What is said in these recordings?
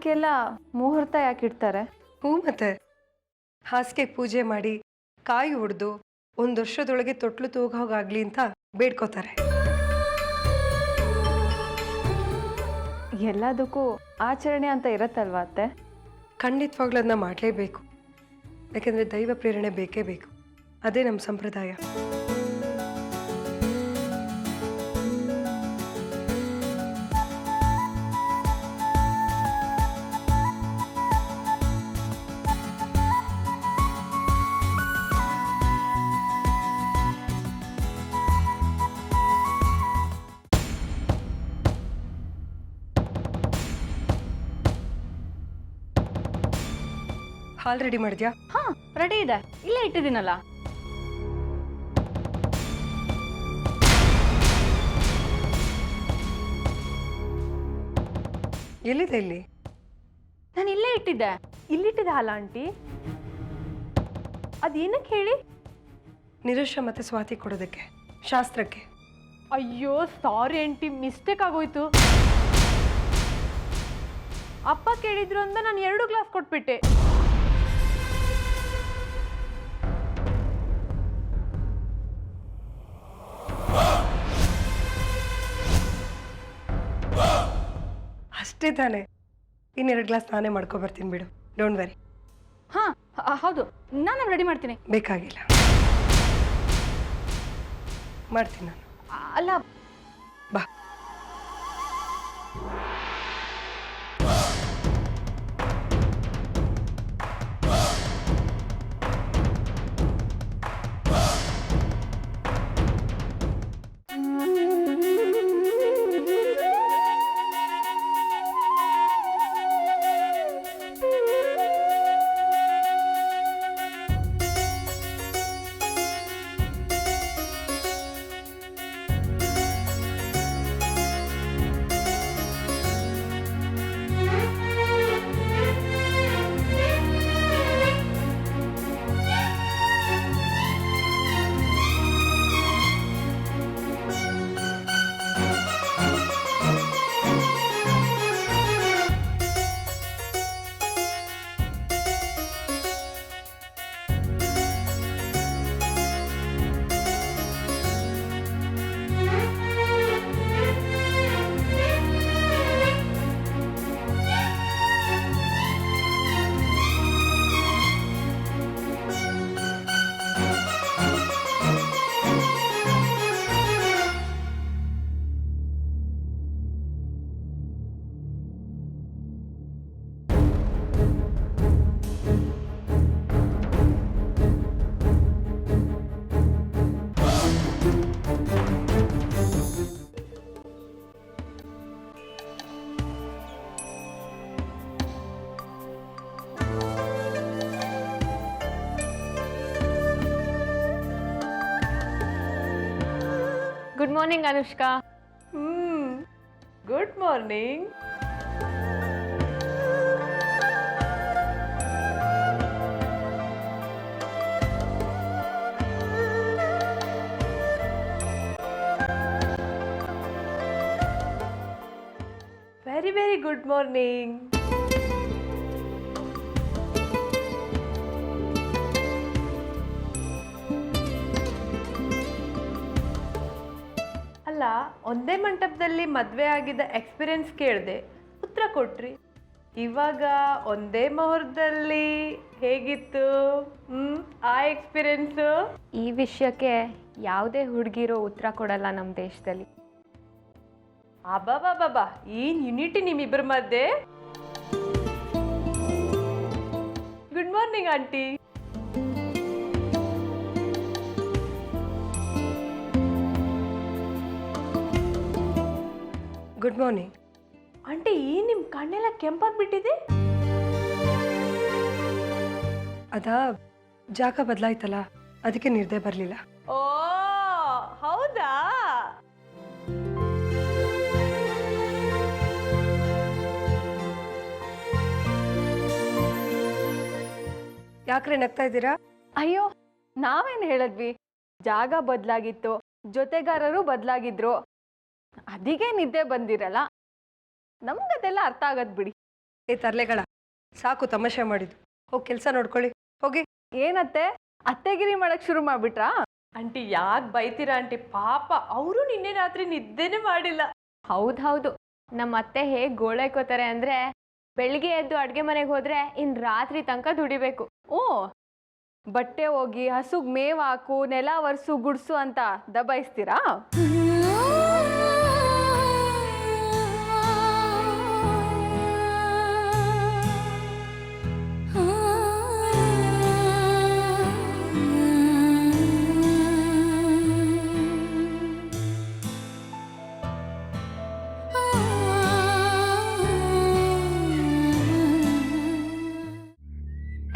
ಇದಕ್ಕೆಲ್ಲ ಮುಹೂರ್ತ ಯಾಕೆ ಇಡ್ತಾರೆ? ಹ್ಞೂ ಮತ್ತೆ ಹಾಸಿಗೆ ಪೂಜೆ ಮಾಡಿ ಕಾಯಿ ಹೊಡೆದು ಒಂದು ವರ್ಷದೊಳಗೆ ತೊಟ್ಲು ತೂಗೋಗಾಗ್ಲಿ ಅಂತ ಬೇಡ್ಕೋತಾರೆ. ಎಲ್ಲದಕ್ಕೂ ಆಚರಣೆ ಅಂತ ಇರತ್ತಲ್ವಾ ಅತ್ತೆ? ಖಂಡಿತವಾಗ್ಲೂ ಅದನ್ನ ಮಾಡಲೇಬೇಕು. ಯಾಕೆಂದರೆ ದೈವ ಪ್ರೇರಣೆ ಬೇಕೇ ಬೇಕು. ಅದೇ ನಮ್ಮ ಸಂಪ್ರದಾಯ. ಹಾಲ್ ರೆಡಿ ಮಾಡಿದ್ಯಾ? ಹಾ, ರೆಡಿ ಇದೆ, ಇಲ್ಲೇ ಇಟ್ಟಿದ್ದೀನಲ್ಲ. ಎಲ್ಲಿದೆ ಇಲ್ಲಿ? ನಾನು ಇಲ್ಲೇ ಇಟ್ಟಿದ್ದೆ. ಇಲ್ಲಿಟ್ಟಿದ್ದೆ ಹಾಲ ಆಂಟಿ. ಅದೇನಕ್ಕೆ ಹೇಳಿ? ನಿರುಷ ಮತ್ತೆ ಸ್ವಾತಿ ಕೊಡೋದಕ್ಕೆ, ಶಾಸ್ತ್ರಕ್ಕೆ. ಅಯ್ಯೋ ಸಾರಿ ಆಂಟಿ, ಮಿಸ್ಟೇಕ್ ಆಗೋಯ್ತು. ಅಪ್ಪ ಕೇಳಿದ್ರು ಅಂತ ನಾನು 2 ಗ್ಲಾಸ್ ಕೊಟ್ಬಿಟ್ಟೆ. ಅಷ್ಟೇ ತಾನೆ, ಇನ್ನೆರಡು ಗ್ಲಾಸ್ ನಾನೇ ಮಾಡ್ಕೊ ಬರ್ತೀನಿ ಬಿಡು. Don't very. ಹಾ ಹೌದು, ನಾನು ರೆಡಿ ಮಾಡ್ತೀನಿ. ಬೇಕಾಗಿಲ್ಲ, ಮಾಡ್ತೀನಿ ನಾನು. ಅಲ್ಲ ಬಾ. Good morning Anushka. Good morning. Very very good morning. ಅಲ್ಲ, ಒಂದೇ ಮಂಟಪದಲ್ಲಿ ಮದುವೆ ಆಗಿದ್ದ ಎಕ್ಸ್ಪೀರಿಯನ್ಸ್ ಕೇಳಿದೆ, ಉತ್ತರ ಕೊಟ್ರಿ. ಇವಾಗ ಒಂದೇ ಮುಹೂರ್ತದಲ್ಲಿ ಹೇಗಿತ್ತು ಆ ಎಕ್ಸ್ಪೀರಿಯನ್ಸು? ಈ ವಿಷಯಕ್ಕೆ ಯಾವುದೇ ಹುಡುಗಿರೋ ಉತ್ತರ ಕೊಡಲ್ಲ ನಮ್ಮ ದೇಶದಲ್ಲಿ. ಅಬ್ಬಾ, ಏನ್ ಯುನಿಟಿ ನಿಮ್ಮಿಬ್ಬರ ಮಧ್ಯೆ. Good morning aunty. Good morning aunty. ಏನ್ ನಿಮ್ ಕಣ್ಣೆಲ್ಲ ಕೆಂಪಾಗ್ಬಿಟ್ಟಿದೆ? ಅದ ಜಾಗ ಬದಲಾಯ್ತಲ್ಲ, ಅದಕ್ಕೆ ನಿರ್ದೆ ಬರಲಿಲ್ಲ. ಓ ಹೌದಾ? ಯಾಕ್ರೆ ನಗ್ತಾ ಇದ್ದೀರಾ? ಅಯ್ಯೋ, ನಾವೇನ್ ಹೇಳಿದ್ವಿ, ಜಾಗ ಬದಲಾಗಿತ್ತು, ಜೊತೆಗಾರರು ಬದಲಾಗಿದ್ರು, ಅದಕ್ಕೆ ನಿದ್ದೆ ಬಂದಿರಲ್ಲ. ನಮ್ಗದೆಲ್ಲ ಅರ್ಥ ಆಗದ್ ಬಿಡಿ. ಏ ತರ್ಲೆಗಳ, ಸಾಕು ತಮಾಷೆ ಮಾಡಿದ್ದು. ಹೋಗಿ ಕೆಲಸ ನೋಡ್ಕೊಳ್ಳಿ, ಹೋಗಿ. ಏನತ್ತೆ ಅತ್ತೆಗಿರಿ ಮಾಡಕ್ ಶುರು ಮಾಡ್ಬಿಟ್ರಾ? ಆಂಟಿ ಯಾಕೆ ಬೈತೀರಾ ಆಂಟಿ? ಪಾಪ ಅವರು ನಿನ್ನೆ ರಾತ್ರಿ ನಿದ್ದೆನೇ ಮಾಡಿಲ್ಲ. ಹೌದು, ನಮ್ಮ ಅತ್ತೆ ಹೇಗೆ ಗೋಳೈಕೋತಾರೆ ಅಂದರೆ ಬೆಳಿಗ್ಗೆ ಎದ್ದು ಅಡುಗೆ ಮನೆಗೆ ಹೋದರೆ ಇನ್ನು ರಾತ್ರಿ ತನಕ ದುಡಿಬೇಕು. ಓ, ಬಟ್ಟೆ ಹೋಗಿ ಹಸುಗ್ ಮೇವ್ ಹಾಕು, ನೆಲ ಒರ್ಸು, ಗುಡ್ಸು ಅಂತ ದಬಾಯಿಸ್ತೀರಾ?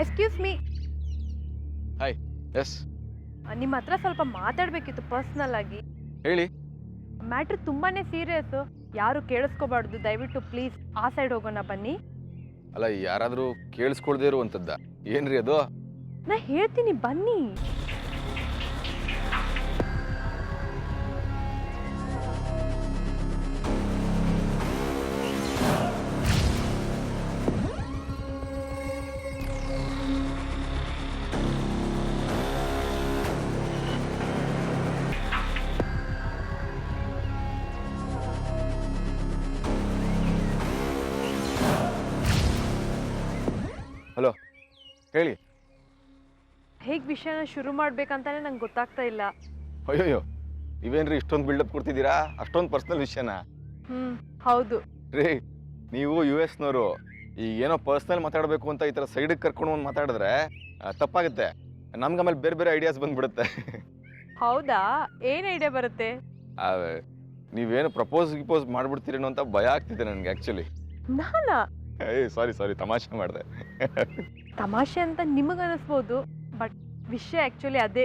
Excuse me, hi. ಎಸ್, ನಿಮ್ಮ ಹತ್ರ ಸ್ವಲ್ಪ ಮಾತಾಡಬೇಕಿತ್ತು ಪರ್ಸ್ನಲ್ ಆಗಿ. ಹೇಳಿ. ಮ್ಯಾಟ್ರ್ ತುಂಬಾನೇ ಸೀರಿಯಸ್, ಯಾರು ಕೇಳಿಸ್ಕೋಬಾರ್ದು. ದಯವಿಟ್ಟು ಪ್ಲೀಸ್ ಆ ಸೈಡ್ ಹೋಗೋಣ ಬನ್ನಿ. ಅಲ್ಲ, ಯಾರಾದರೂ ಕೇಳಿಸ್ಕೊಳ್ದೇ ಇರುವಂಥದ್ದ? ಏನ್ರಿ ಅದು? ನಾ ಹೇಳ್ತೀನಿ ಬನ್ನಿ. ಹಲೋ, ಹೇಳಿ. ಹೇಗೆ ವಿಷಯನ ಶುರು ಮಾಡ್ಬೇಕಂತಾನೆ ನಂಗೆ ಗೊತ್ತಾಗ್ತಾ ಇಲ್ಲ. ಅಯ್ಯೋಯ್ಯೋ, ಇವೇನ್ರಿ ಇಷ್ಟೊಂದು ಬಿಲ್ಡಪ್ ಕೊಡ್ತಿದ್ದೀರಾ? ಅಷ್ಟೊಂದು ಪರ್ಸ್ನಲ್ ವಿಷಯನ? ಹೌದು. ರೀ, ನೀವು US ನವರು ಈಗ ಏನೋ ಪರ್ಸ್ನಲ್ ಮಾತಾಡಬೇಕು ಅಂತ ಈ ಥರ ಸೈಡಿಗೆ ಕರ್ಕೊಂಡು ಒಂದು ಮಾತಾಡಿದ್ರೆ ತಪ್ಪಾಗುತ್ತೆ. ನಮ್ಗೆ ಆಮೇಲೆ ಬೇರೆ ಬೇರೆ ಐಡಿಯಾಸ್ ಬಂದ್ಬಿಡುತ್ತೆ. ಹೌದಾ? ಏನ್ ಐಡಿಯಾ ಬರುತ್ತೆ? ನೀವೇನು ಪ್ರಪೋಸ್ ಮಾಡ್ಬಿಡ್ತೀರೇನೋ ಅಂತ ಭಯ ಆಗ್ತಿದೆ ನನಗೆ ಆ್ಯಕ್ಚುಲಿ. ನಾನಾ? ಸಾರಿ, ತಮಾಷೆ ಮಾಡಿದೆ. ತಮಾಷೆ ಅಂತ ನಿಮಗೆ ಅನಿಸ್ಬೋದು, ಬಟ್ ವಿಷಯ ಆಕ್ಚುಲಿ ಅದೇ.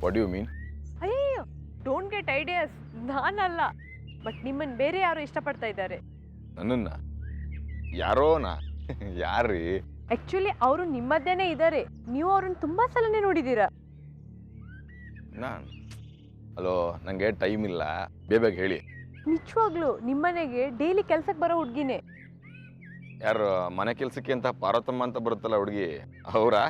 What you mean? ಅಯ್ಯೋ, ಡೋಂಟ್ ಗೆಟ್ ಐಡಿಯಾಸ್. ನಾನಲ್ಲ, ಬಟ್ ನಿಮ್ಮನ್ನು ಬೇರೆ ಯಾರು ಇಷ್ಟಪಡ್ತಾ ಇದ್ದಾರೆ. ನನ್ನನ್ನ? ಯಾರೋನಾ? ಯಾರ್ರೀ? ಆಕ್ಚುಲಿ ಅವರು ನಿಮ್ಮದ್ದೇನೆ ಇದ್ದಾರೆ. ನೀವು ಅವ್ರನ್ನ ತುಂಬಾ ಸಲನೇ ನೋಡಿದ್ದೀರಾ. ಹಲೋ, ನನಗೆ ಟೈಮ್ ಇಲ್ಲ, ಬೇಗ ಹೇಳಿ. ನಿಜವಾಗ್ಲು ನಿಮ್ಮನೆಗೆ ಡೈಲಿ ಕೆಲ್ಸಕ್ಕೆ ಬರೋ ಹುಡ್ಗಿನೇ. ಯಾರು? ಮನೆ ಕೆಲ್ಸಕ್ಕೆ ಅಂತ ಪಾರ್ವತಮ್ಮ ಅಂತ ಬರುತ್ತಲ್ಲ ಹುಡುಗಿ, ಅವರಾ?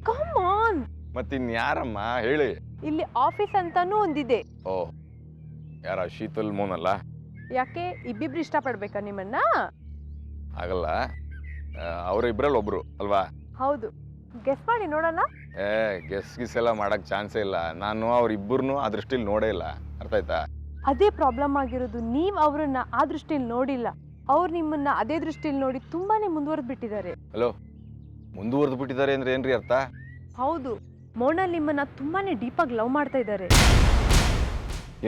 Come on. ಮತ್ತಿನ್ಯಾರಮ್ಮ ಹೇಳಿ. ಇಲ್ಲಿ ಆಫೀಸ್ ಅಂತಾನೂ ಒಂದಿದೆ. ಓ, ಯಾರ? ಶೀತಲ್ ಮೋನ್ ಅಲ್ಲ? ಯಾಕೆ ಇಬ್ಬಿಬ್ರು ಇಷ್ಟಪಡ್ಬೇಕಾ ನಿಮ್ಮನ್ನ? ಆಗಲ್ಲ, ಅವ್ರ ಇಬ್ರಲ್ಲಿ ಒಬ್ರು ಅಲ್ವಾ? ಹೌದು, ಗೆಸ್ ಮಾಡಿ ನೋಡೋಣ. ಗೆಸ್ ಎಲ್ಲ ಮಾಡಕ್ ಚಾನ್ಸೇ ಇಲ್ಲ. ನಾನು ಅವ್ರಿಬ್ಬರನ್ನು ಆ ದೃಷ್ಟಿಲಿ ನೋಡೇ ಇಲ್ಲ, ಅರ್ಥ ಆಯ್ತಾ? ಅದೇ ಪ್ರಾಬ್ಲಮ್ ಆಗಿರೋದು. ನೀವು ಅವ್ರನ್ನ ಆ ದೃಷ್ಟಿಲಿ ನೋಡಿಲ್ಲ, ಅವ್ರು ನಿಮ್ಮನ್ನ ಅದೇ ದೃಷ್ಟಿಲಿ ನೋಡಿ ತುಂಬಾನೇ ಮುಂದುವರೆದು ಬಿಟ್ಟಿದ್ದಾರೆ. ಹಲೋ, ಮುಂದುವರೆದು ಬಿಟ್ಟಿದ್ದಾರೆ ಅಂದ್ರೆ ಏನ್ರಿ ಅರ್ಥ? ಹೌದು, ಮೋನಲ್ ನಿಮ್ಮನ್ನ ತುಂಬಾನೇ ಡೀಪಾಗಿ ಲವ್ ಮಾಡ್ತಾ ಇದ್ದಾರೆ.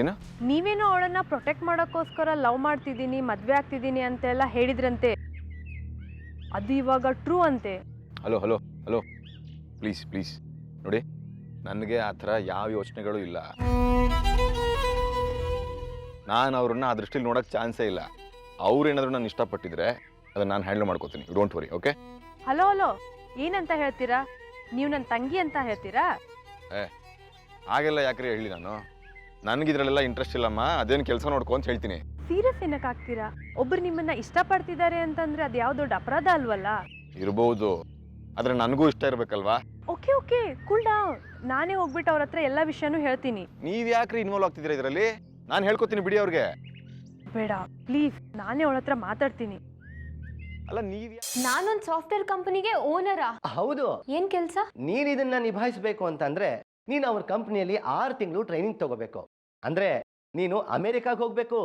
ಏನು? ನೀವೇನೋ ಅವಳನ್ನ ಪ್ರೊಟೆಕ್ಟ್ ಮಾಡೋಕ್ಕೋಸ್ಕರ ಲವ್ ಮಾಡ್ತಿದ್ದೀನಿ, ಮದ್ವೆ ಆಗ್ತಿದ್ದೀನಿ ಅಂತೆಲ್ಲ ಹೇಳಿದ್ರಂತೆ. ಅದು ಇವಾಗ ಟ್ರೂ ಅಂತೆ. ಹಲೋ ಹಲೋ ಹಲೋ, ಪ್ಲೀಸ್ ನೋಡಿ, ನನಗೆ ಆ ಥರ ಯಾವ ಯೋಚನೆಗಳು ಇಲ್ಲ. ನಾನು ಅವ್ರನ್ನ ಆ ದೃಷ್ಟಿಲಿ ನೋಡೋಕ್ಕೆ ಚಾನ್ಸೇ ಇಲ್ಲ. ಅವ್ರೇನಾದರೂ ನಾನು ಇಷ್ಟಪಟ್ಟಿದ್ರೆ ಅದನ್ನು ನಾನು ಹ್ಯಾಂಡಲ್ ಮಾಡ್ಕೋತೀನಿ. Don't worry, okay? ಹಲೋ, ಏನಂತ ಹೇಳ್ತೀರಾ? ನೀವು ನನ್ನ ತಂಗಿ ಅಂತ ಹೇಳ್ತೀರಾ? ಹಾಗೆಲ್ಲ ಯಾಕ್ರಿ ಹೇಳಿ? ನನಗಿದ್ರಲ್ಲೆಲ್ಲ ಇಂಟ್ರೆಸ್ಟ್ ಇಲ್ಲಮ್ಮ, ಅದೇನು ಕೆಲಸ ನೋಡ್ಕೊ ಅಂತ ಹೇಳ್ತೀನಿ. ಸೀರಿಯಸ್ ಏನಕ್ಕೆ ಆಗ್ತೀರಾ? ಒಬ್ರು ನಿಮ್ಮನ್ನ ಇಷ್ಟಪಡ್ತಿದ್ದಾರೆ ಅಂತಂದ್ರೆ ಅದು ಯಾವ ದೊಡ್ಡ ಅಪರಾಧ ಅಲ್ವಲ್ಲ? ಇರ್ಬೋದು, ಆದ್ರೆ ನನಗೂ ಇಷ್ಟ ಇರ್ಬೇಕಲ್ವಾ? Okay, cool down. ನಾನೇ ಹೋಗ್ಬಿಟ್ಟು ಅವ್ರ ಹತ್ರ ಎಲ್ಲ ವಿಷಯನೂ ಹೇಳ್ತೀನಿ. ನೀವ್ ಯಾಕ್ರಿ ಇನ್ವಾಲ್ವ್ ಆಗ್ತಿದ್ದೀರಾ ಇದರಲ್ಲಿ? ನಾನು ಹೇಳ್ಕೊತೀನಿ ಬಿಡಿ ಅವ್ರಿಗೆ. ಬೇಡ ಪ್ಲೀಸ್, ನಾನೇ ಅವಳ ಹತ್ರ ಮಾತಾಡ್ತೀನಿ. ಅಲ್ಲ, ನಾನೊಂದು ಸಾಫ್ಟ್ವೇರ್ ಕಂಪನಿಗೆ ಓನರಾ? ಹೌದು. ಏನ್ ಕೆಲಸ? ನೀನ್ ಇದನ್ನ ನಿಭಾಯಿಸಬೇಕು ಅಂತಂದ್ರೆ ನೀನು ಅವ್ರ ಕಂಪ್ನಿಯಲ್ಲಿ 6 ತಿಂಗಳು ಟ್ರೈನಿಂಗ್ ತಗೋಬೇಕು. ಅಂದ್ರೆ ನೀನು ಅಮೆರಿಕಾಗ್ ಹೋಗ್ಬೇಕು.